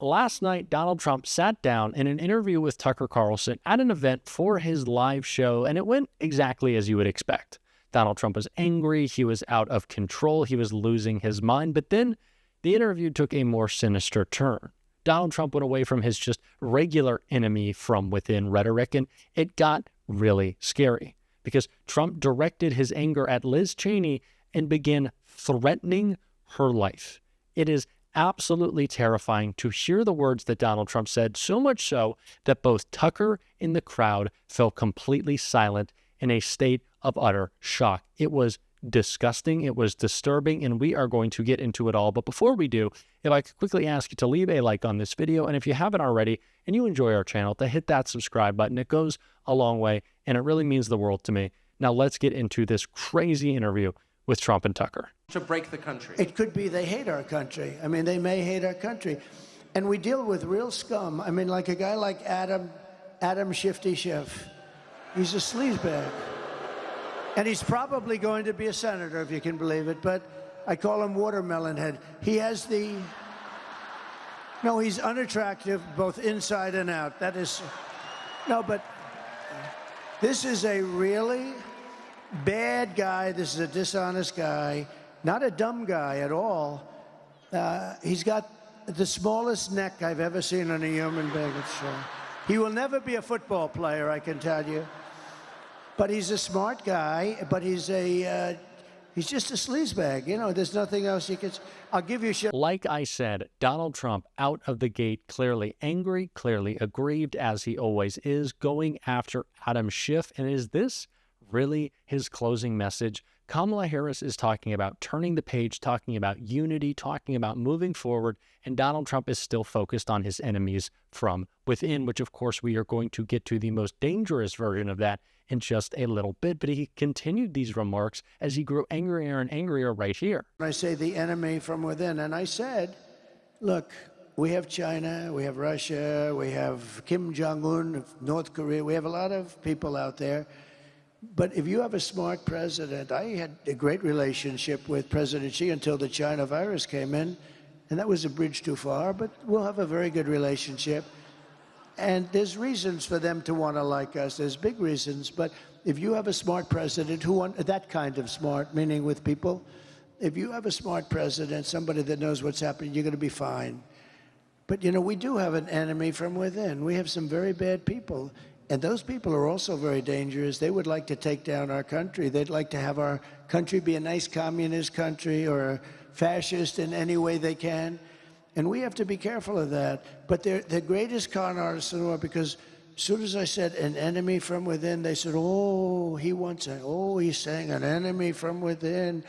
Last night, Donald Trump sat down in an interview with Tucker Carlson at an event for his live show, and it went exactly as you would expect. Donald Trump was angry, he was out of control, he was losing his mind, but then the interview took a more sinister turn. Donald Trump went away from his just regular enemy from within rhetoric, and it got really scary because Trump directed his anger at Liz Cheney and began threatening her life. It is absolutely terrifying to hear the words that Donald Trump said, so much so that both Tucker and the crowd fell completely silent in a state of utter shock. It was disgusting, it was disturbing, and we are going to get into it all. But before we do, if I could quickly ask you to leave a like on this video, and if you haven't already and you enjoy our channel, to hit that subscribe button. It goes a long way, and it really means the world to me. Now let's get into this crazy interview with Trump and Tucker. To break the country. It could be they hate our country. I mean, they may hate our country. And we deal with real scum. I mean, like a guy like Adam Shifty Schiff. He's a sleazebag. And he's probably going to be a senator, if you can believe it, but I call him Watermelon Head. He has no, he's unattractive, both inside and out. That is, no, but this is a really bad guy. This is a dishonest guy, not a dumb guy at all. He's got the smallest neck I've ever seen on a human being. He will never be a football player, I can tell you. But he's a smart guy, but he's just a sleazebag. You know, there's nothing else you can... I'll give you shit. Like I said, Donald Trump out of the gate, clearly angry, clearly aggrieved, as he always is, going after Adam Schiff. And is this really his closing message? Kamala Harris is talking about turning the page, talking about unity, talking about moving forward, and Donald Trump is still focused on his enemies from within, which of course we are going to get to the most dangerous version of that in just a little bit. But he continued these remarks as he grew angrier and angrier right here. I say the enemy from within, and I said, look, we have China, we have Russia, we have Kim Jong-un of North Korea, we have a lot of people out there. But if you have a smart president, I had a great relationship with President Xi until the China virus came in, and that was a bridge too far, but we'll have a very good relationship. And there's reasons for them to want to like us. There's big reasons. But if you have a smart president who wants that kind of smart, meaning with people, if you have a smart president, somebody that knows what's happening, you're going to be fine. But, you know, we do have an enemy from within. We have some very bad people. And those people are also very dangerous. They would like to take down our country. They'd like to have our country be a nice communist country or a fascist in any way they can. And we have to be careful of that. But they're the greatest con artists in the world, because as soon as I said an enemy from within, they said, oh, he's saying an enemy from within.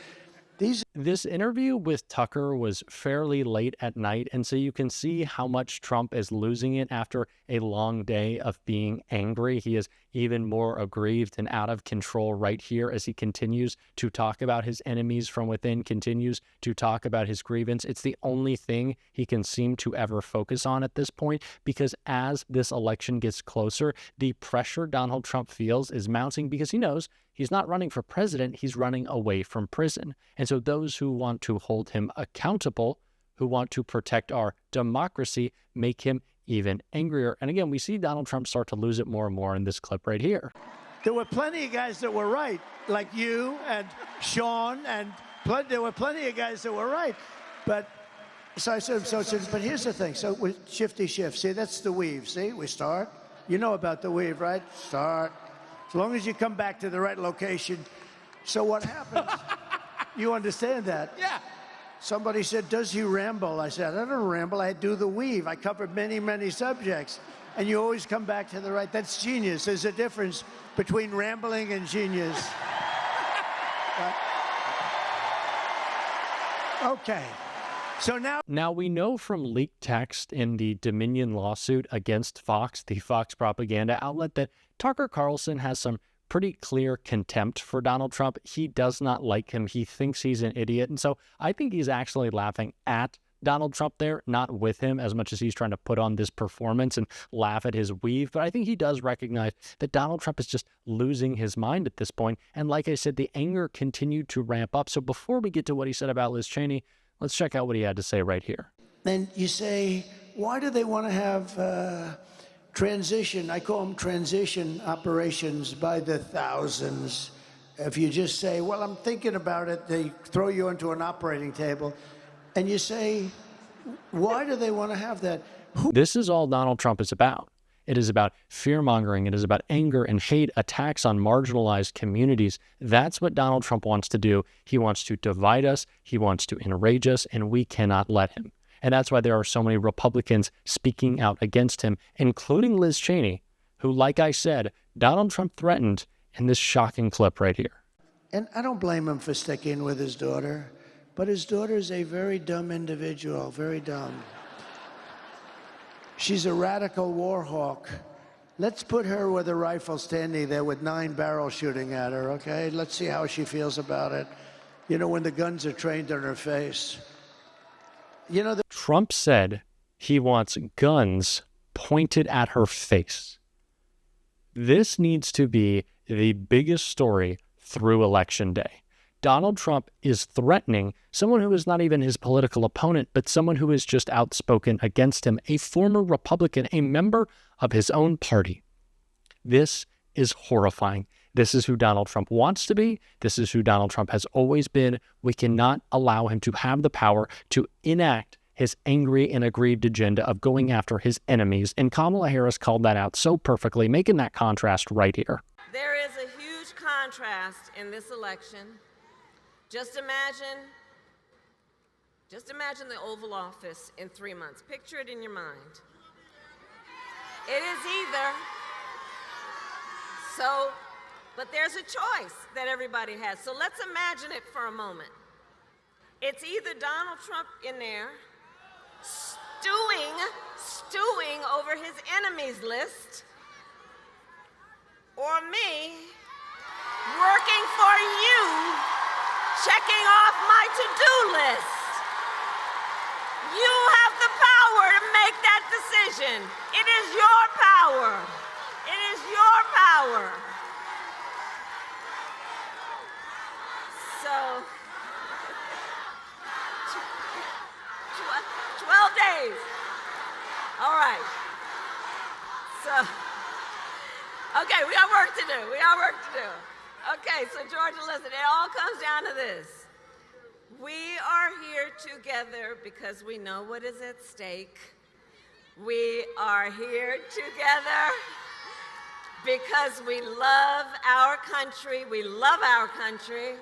This interview with Tucker was fairly late at night, and so you can see how much Trump is losing it after a long day of being angry. He is even more aggrieved and out of control right here as he continues to talk about his enemies from within, continues to talk about his grievance. It's the only thing he can seem to ever focus on at this point, because as this election gets closer, the pressure Donald Trump feels is mounting, because he knows he's not running for president, he's running away from prison. And so those who want to hold him accountable, who want to protect our democracy, make him even angrier. And again, we see Donald Trump start to lose it more and more in this clip right here. There were plenty of guys that were right, like you and Sean, and there were plenty of guys that were right. But so I said, but here's the thing. So with Shifty Schiff, see, that's the weave. See, we start. You know about the weave, right? Start. As long as you come back to the right location. So what happens? You understand that? Yeah. Somebody said, does he ramble? I said, I don't ramble. I do the weave. I covered many, many subjects. And you always come back to the right. That's genius. There's a difference between rambling and genius. Okay. So now we know from leaked text in the Dominion lawsuit against Fox, the Fox propaganda outlet, that Tucker Carlson has some pretty clear contempt for Donald Trump. He does not like him. He thinks he's an idiot. And so I think he's actually laughing at Donald Trump there, not with him, as much as he's trying to put on this performance and laugh at his weave. But I think he does recognize that Donald Trump is just losing his mind at this point. And like I said, the anger continued to ramp up. So before we get to what he said about Liz Cheney, let's check out what he had to say right here. Then you say, why do they want to have transition? I call them transition operations by the thousands. If you just say, well, I'm thinking about it, they throw you into an operating table, and you say, why do they want to have that? This is all Donald Trump is about. It is about fear-mongering. It is about anger and hate, attacks on marginalized communities. That's what Donald Trump wants to do. He wants to divide us. He wants to enrage us, and we cannot let him. And that's why there are so many Republicans speaking out against him, including Liz Cheney, who, like I said, Donald Trump threatened in this shocking clip right here. And I don't blame him for sticking with his daughter, but his daughter is a very dumb individual, very dumb. She's a radical war hawk. Let's put her with a rifle standing there with 9 barrels shooting at her, okay? Let's see how she feels about it. You know, when the guns are trained on her face. You know, Trump said he wants guns pointed at her face. This needs to be the biggest story through Election Day. Donald Trump is threatening someone who is not even his political opponent, but someone who is just outspoken against him, a former Republican, a member of his own party. This is horrifying. This is who Donald Trump wants to be. This is who Donald Trump has always been. We cannot allow him to have the power to enact his angry and aggrieved agenda of going after his enemies. And Kamala Harris called that out so perfectly, making that contrast right here. There is a huge contrast in this election. Just imagine the Oval Office in 3 months. Picture it in your mind. It is either, but there's a choice that everybody has. So let's imagine it for a moment. It's either Donald Trump in there stewing over his enemies list, or me working for you, checking off my to-do list. You have the power to make that decision. It is your power. It is your power. So, 12 days. All right. So, okay, we got work to do. Okay, so Georgia, listen, it all comes down to this. We are here together because we know what is at stake. We are here together because we love our country. We love our country.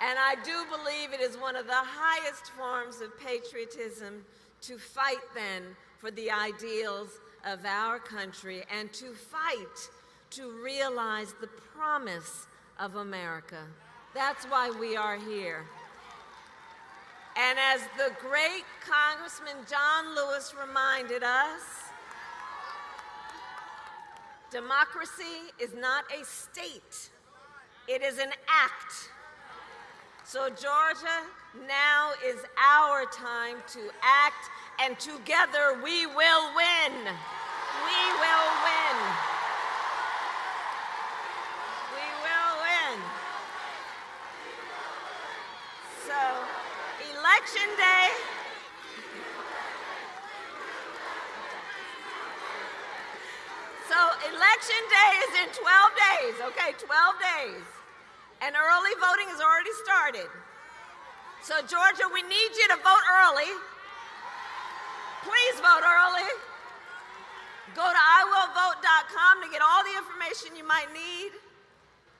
And I do believe it is one of the highest forms of patriotism to fight then for the ideals of our country and to fight to realize the promise of America. That's why we are here. And as the great Congressman John Lewis reminded us, democracy is not a state, it is an act. So Georgia, now is our time to act, and together we will win. We will win. We will win. So, Election Day. So, Election Day is in 12 days, okay? 12 days. And early voting has already started. So, Georgia, we need you to vote early. Please vote early. Go to iwillvote.com to get all the information you might need.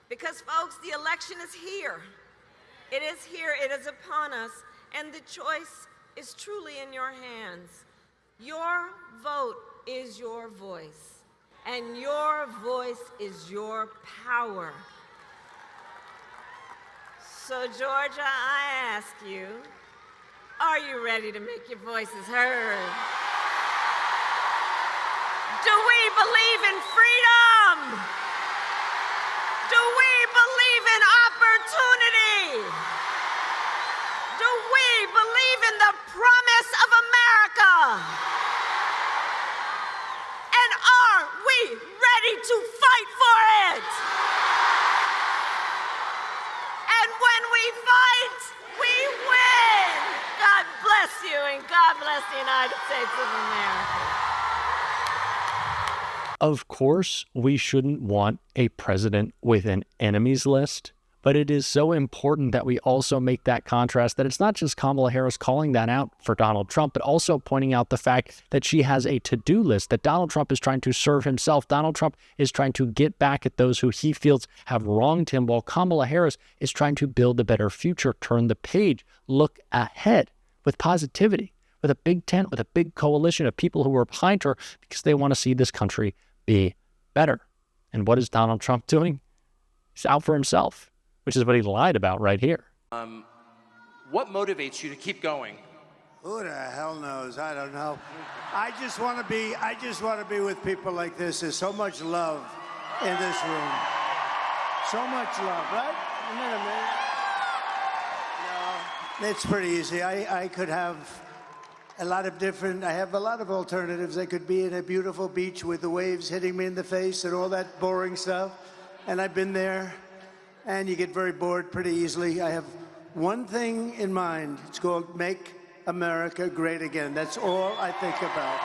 Because, folks, the election is here. It is here. It is upon us. And the choice is truly in your hands. Your vote is your voice. And your voice is your power. So, Georgia, I ask you, are you ready to make your voices heard? Do we believe in freedom? Do we believe in opportunity? Do we believe in the promise of America? And are we ready to fight for it? And when we fight, we win. God bless you, and God bless the United States. States of America. Of course, we shouldn't want a president with an enemies list, but it is so important that we also make that contrast that it's not just Kamala Harris calling that out for Donald Trump, but also pointing out the fact that she has a to-do list, that Donald Trump is trying to serve himself. Donald Trump is trying to get back at those who he feels have wronged him, while Kamala Harris is trying to build a better future, turn the page, look ahead with positivity, with a big tent, with a big coalition of people who are behind her because they want to see this country be better. And what is Donald Trump doing? He's out for himself, which is what he lied about right here. What motivates you to keep going? Who the hell knows? I don't know. I just want to be with people like this. There's so much love in this room. So much love, right? Isn't that amazing? No, it's pretty easy. I could have a lot of I have a lot of alternatives. I could be in a beautiful beach with the waves hitting me in the face and all that boring stuff. And I've been there. And you get very bored pretty easily. I have one thing in mind. It's called Make America Great Again. That's all I think about.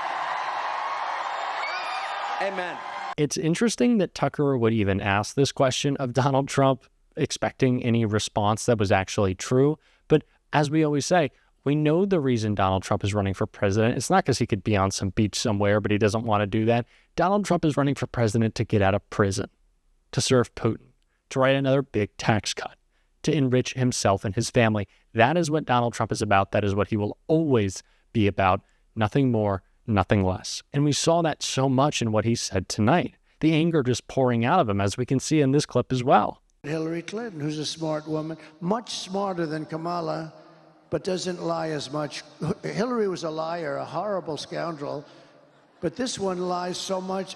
Amen. It's interesting that Tucker would even ask this question of Donald Trump, expecting any response that was actually true. But as we always say, we know the reason Donald Trump is running for president. It's not because he could be on some beach somewhere, but he doesn't want to do that. Donald Trump is running for president to get out of prison, to serve Putin, to write another big tax cut, to enrich himself and his family. That is what Donald Trump is about. That is what he will always be about. Nothing more, nothing less. And we saw that so much in what he said tonight. The anger just pouring out of him, as we can see in this clip as well. Hillary Clinton, who's a smart woman, much smarter than Kamala, but doesn't lie as much. Hillary was a liar, a horrible scoundrel, but this one lies so much.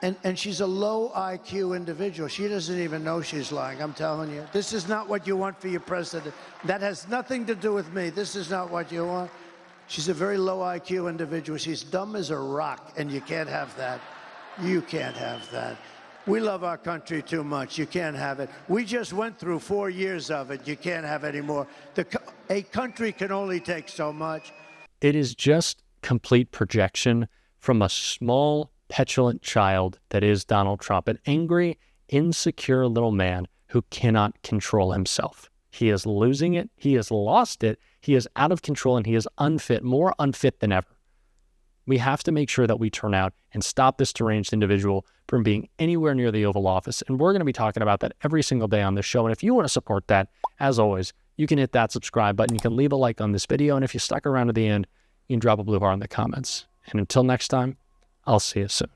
And she's a low IQ individual. She doesn't even know she's lying, I'm telling you. This is not what you want for your president. That has nothing to do with me. This is not what you want. She's a very low IQ individual. She's dumb as a rock, and you can't have that. You can't have that. We love our country too much. You can't have it. We just went through 4 years of it. You can't have any more. A country can only take so much. It is just complete projection from a small, petulant child that is Donald Trump, an angry, insecure little man who cannot control himself. He is losing it. He has lost it. He is out of control, and he is unfit, more unfit than ever. We have to make sure that we turn out and stop this deranged individual from being anywhere near the Oval Office. And we're going to be talking about that every single day on this show. And if you want to support that, as always, you can hit that subscribe button. You can leave a like on this video. And if you stuck around to the end, you can drop a blue heart in the comments. And until next time, I'll see you soon.